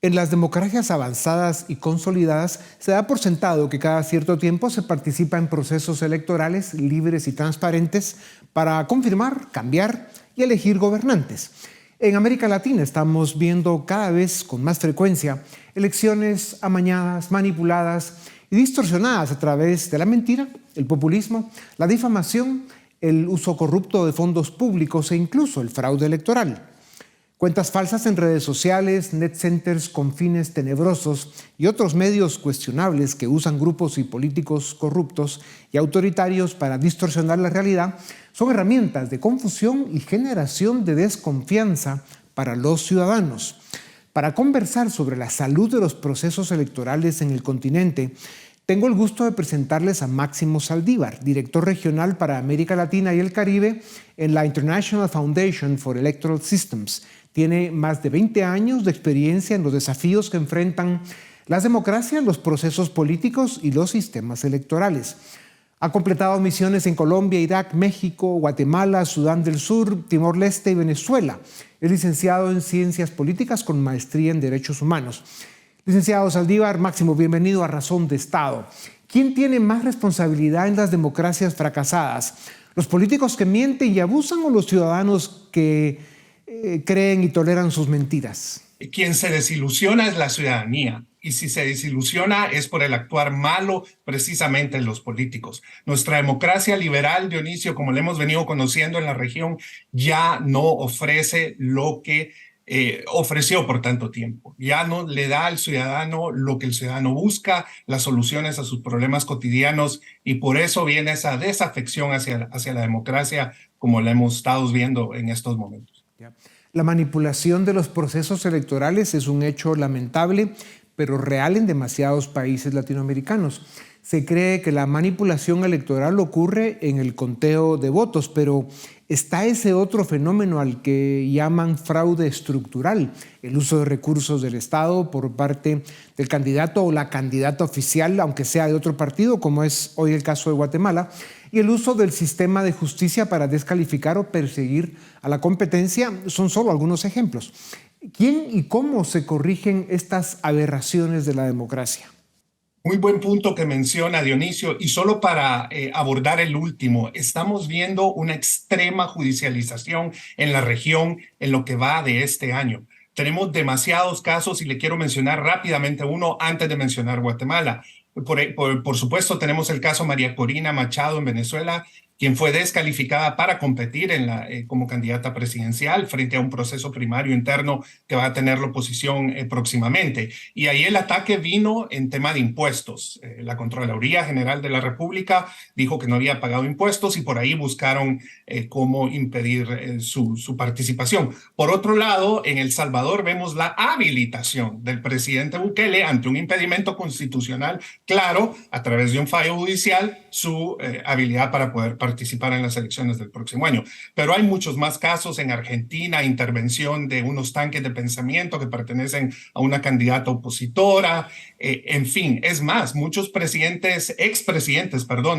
En las democracias avanzadas y consolidadas se da por sentado que cada cierto tiempo se participa en procesos electorales libres y transparentes para confirmar, cambiar y elegir gobernantes. En América Latina estamos viendo cada vez con más frecuencia elecciones amañadas, manipuladas y distorsionadas a través de la mentira, el populismo, la difamación, el uso corrupto de fondos públicos e incluso el fraude electoral. Cuentas falsas en redes sociales, net centers con fines tenebrosos y otros medios cuestionables que usan grupos y políticos corruptos y autoritarios para distorsionar la realidad son herramientas de confusión y generación de desconfianza para los ciudadanos. Para conversar sobre la salud de los procesos electorales en el continente, tengo el gusto de presentarles a Máximo Saldívar, director regional para América Latina y el Caribe en la International Foundation for Electoral Systems. Tiene más de 20 años de experiencia en los desafíos que enfrentan las democracias, los procesos políticos y los sistemas electorales. Ha completado misiones en Colombia, Irak, México, Guatemala, Sudán del Sur, Timor-Leste y Venezuela. Es licenciado en Ciencias Políticas con maestría en Derechos Humanos. Licenciado Saldívar, Máximo, bienvenido a Razón de Estado. ¿Quién tiene más responsabilidad en las democracias fracasadas? ¿Los políticos que mienten y abusan o los ciudadanos que creen y toleran sus mentiras? Quien se desilusiona es la ciudadanía, y si se desilusiona es por el actuar malo precisamente en los políticos. Nuestra democracia liberal, Dionisio, como la hemos venido conociendo en la región, ya no ofrece lo que ofreció por tanto tiempo. Ya no le da al ciudadano lo que el ciudadano busca, las soluciones a sus problemas cotidianos, y por eso viene esa desafección hacia la democracia como la hemos estado viendo en estos momentos. La manipulación de los procesos electorales es un hecho lamentable, pero real en demasiados países latinoamericanos. Se cree que la manipulación electoral ocurre en el conteo de votos, pero está ese otro fenómeno al que llaman fraude estructural, el uso de recursos del Estado por parte del candidato o la candidata oficial, aunque sea de otro partido, como es hoy el caso de Guatemala, y el uso del sistema de justicia para descalificar o perseguir a la competencia son solo algunos ejemplos. ¿Quién y cómo se corrigen estas aberraciones de la democracia? Muy buen punto que menciona Dionisio, y solo para abordar el último, estamos viendo una extrema judicialización en la región en lo que va de este año. Tenemos demasiados casos y le quiero mencionar rápidamente uno antes de mencionar Guatemala. Por supuesto, tenemos el caso María Corina Machado en Venezuela, quien fue descalificada para competir como candidata presidencial frente a un proceso primario interno que va a tener la oposición próximamente. Y ahí el ataque vino en tema de impuestos. La Contraloría General de la República dijo que no había pagado impuestos y por ahí buscaron cómo impedir su participación. Por otro lado, en El Salvador vemos la habilitación del presidente Bukele ante un impedimento constitucional claro, a través de un fallo judicial, su habilidad para poder participar en las elecciones del próximo año. Pero hay muchos más casos en Argentina, intervención de unos tanques de pensamiento que pertenecen a una candidata opositora, en fin, es más, muchos expresidentes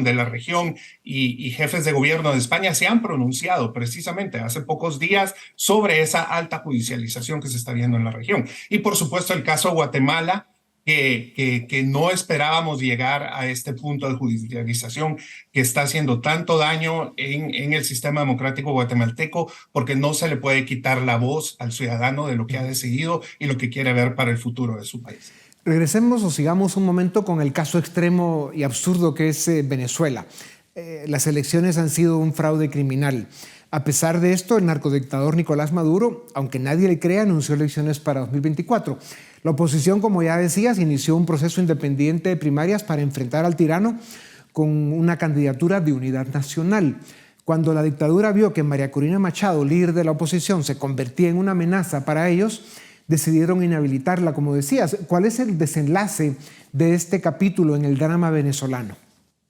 de la región y jefes de gobierno de España se han pronunciado precisamente hace pocos días sobre esa alta judicialización que se está viendo en la región. Y por supuesto el caso de Guatemala, que no esperábamos llegar a este punto de judicialización que está haciendo tanto daño en el sistema democrático guatemalteco, porque no se le puede quitar la voz al ciudadano de lo que ha decidido y lo que quiere ver para el futuro de su país. Regresemos o sigamos un momento con el caso extremo y absurdo que es Venezuela. Las elecciones han sido un fraude criminal. A pesar de esto, el narcodictador Nicolás Maduro, aunque nadie le crea, anunció elecciones para 2024. La oposición, como ya decías, inició un proceso independiente de primarias para enfrentar al tirano con una candidatura de unidad nacional. Cuando la dictadura vio que María Corina Machado, líder de la oposición, se convertía en una amenaza para ellos, decidieron inhabilitarla, como decías. ¿Cuál es el desenlace de este capítulo en el drama venezolano?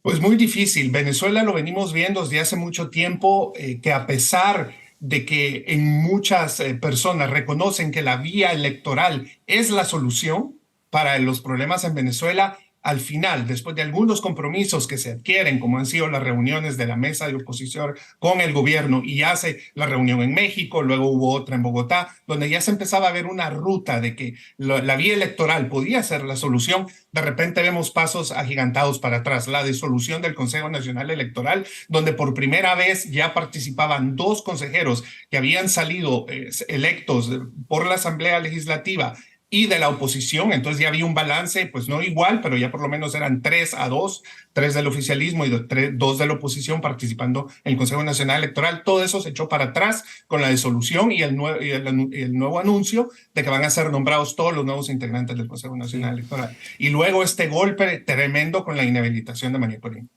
Pues muy difícil. Venezuela lo venimos viendo desde hace mucho tiempo, que a pesar de que en muchas personas reconocen que la vía electoral es la solución para los problemas en Venezuela, al final, después de algunos compromisos que se adquieren, como han sido las reuniones de la mesa de oposición con el gobierno, y hace la reunión en México, luego hubo otra en Bogotá, donde ya se empezaba a ver una ruta de que la vía electoral podía ser la solución, de repente vemos pasos agigantados para atrás. La disolución del Consejo Nacional Electoral, donde por primera vez ya participaban 2 consejeros que habían salido electos por la Asamblea Legislativa y de la oposición, entonces ya había un balance, pues no igual, pero ya por lo menos eran 3-2, 3 del oficialismo y 2 de la oposición participando en el Consejo Nacional Electoral. Todo eso se echó para atrás con la disolución y el nuevo anuncio de que van a ser nombrados todos los nuevos integrantes del Consejo Nacional Electoral. Y luego este golpe tremendo con la inhabilitación de María Corina.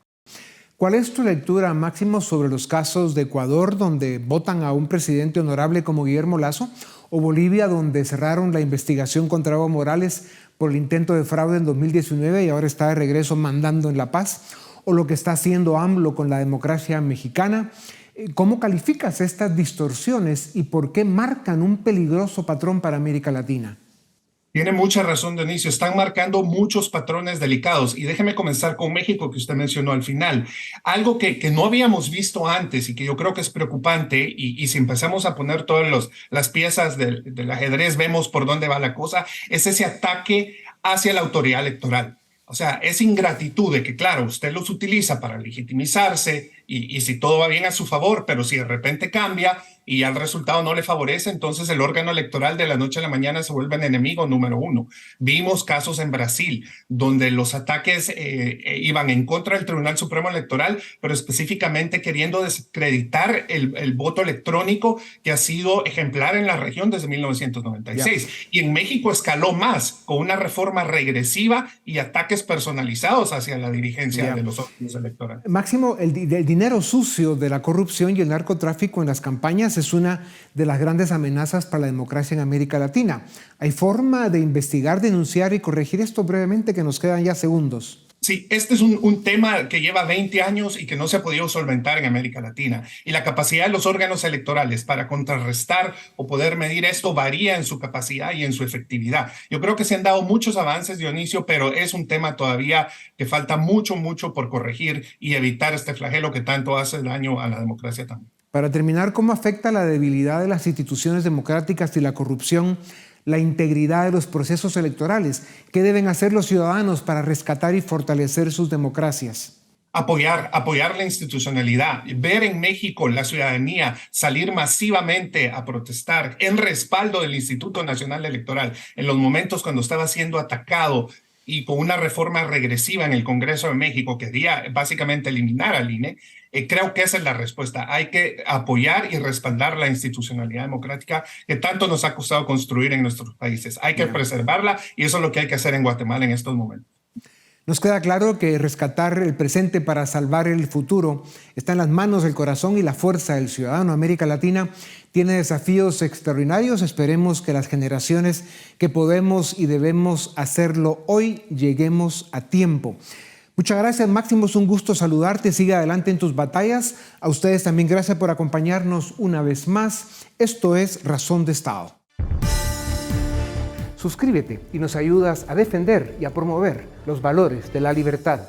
¿Cuál es tu lectura, Máximo, sobre los casos de Ecuador, donde votan a un presidente honorable como Guillermo Lasso, o Bolivia, donde cerraron la investigación contra Evo Morales por el intento de fraude en 2019 y ahora está de regreso mandando en La Paz, o lo que está haciendo AMLO con la democracia mexicana? ¿Cómo calificas estas distorsiones y por qué marcan un peligroso patrón para América Latina? Tiene mucha razón, Dionisio. Están marcando muchos patrones delicados. Y déjeme comenzar con México, que usted mencionó al final. Algo que no habíamos visto antes y que yo creo que es preocupante, y si empezamos a poner todas las piezas del ajedrez, vemos por dónde va la cosa, es ese ataque hacia la autoridad electoral. O sea, es ingratitud de que, claro, usted los utiliza para legitimizarse y si todo va bien a su favor, pero si de repente cambia y ya el resultado no le favorece, entonces el órgano electoral de la noche a la mañana se vuelve el enemigo número 1. Vimos casos en Brasil donde los ataques iban en contra del Tribunal Supremo Electoral, pero específicamente queriendo desacreditar el voto electrónico que ha sido ejemplar en la región desde 1996. Y en México escaló más con una reforma regresiva y ataques personalizados hacia la dirigencia de los órganos electorales. Máximo, el dinero sucio de la corrupción y el narcotráfico en las campañas es una de las grandes amenazas para la democracia en América Latina. ¿Hay forma de investigar, denunciar y corregir esto brevemente, que nos quedan ya segundos? Sí, este es un tema que lleva 20 años y que no se ha podido solventar en América Latina. Y la capacidad de los órganos electorales para contrarrestar o poder medir esto varía en su capacidad y en su efectividad. Yo creo que se han dado muchos avances, Dionisio, pero es un tema todavía que falta mucho por corregir y evitar este flagelo que tanto hace daño a la democracia también. Para terminar, ¿cómo afecta la debilidad de las instituciones democráticas y la corrupción la integridad de los procesos electorales? ¿Qué deben hacer los ciudadanos para rescatar y fortalecer sus democracias? Apoyar la institucionalidad, ver en México la ciudadanía salir masivamente a protestar en respaldo del Instituto Nacional Electoral en los momentos cuando estaba siendo atacado y con una reforma regresiva en el Congreso de México que quería básicamente eliminar al INE. Creo que esa es la respuesta. Hay que apoyar y respaldar la institucionalidad democrática que tanto nos ha costado construir en nuestros países. Hay que preservarla y eso es lo que hay que hacer en Guatemala en estos momentos. Nos queda claro que rescatar el presente para salvar el futuro está en las manos del corazón y la fuerza del ciudadano. América Latina tiene desafíos extraordinarios. Esperemos que las generaciones que podemos y debemos hacerlo hoy lleguemos a tiempo. Muchas gracias, Máximo. Es un gusto saludarte. Sigue adelante en tus batallas. A ustedes también gracias por acompañarnos una vez más. Esto es Razón de Estado. Suscríbete y nos ayudas a defender y a promover los valores de la libertad.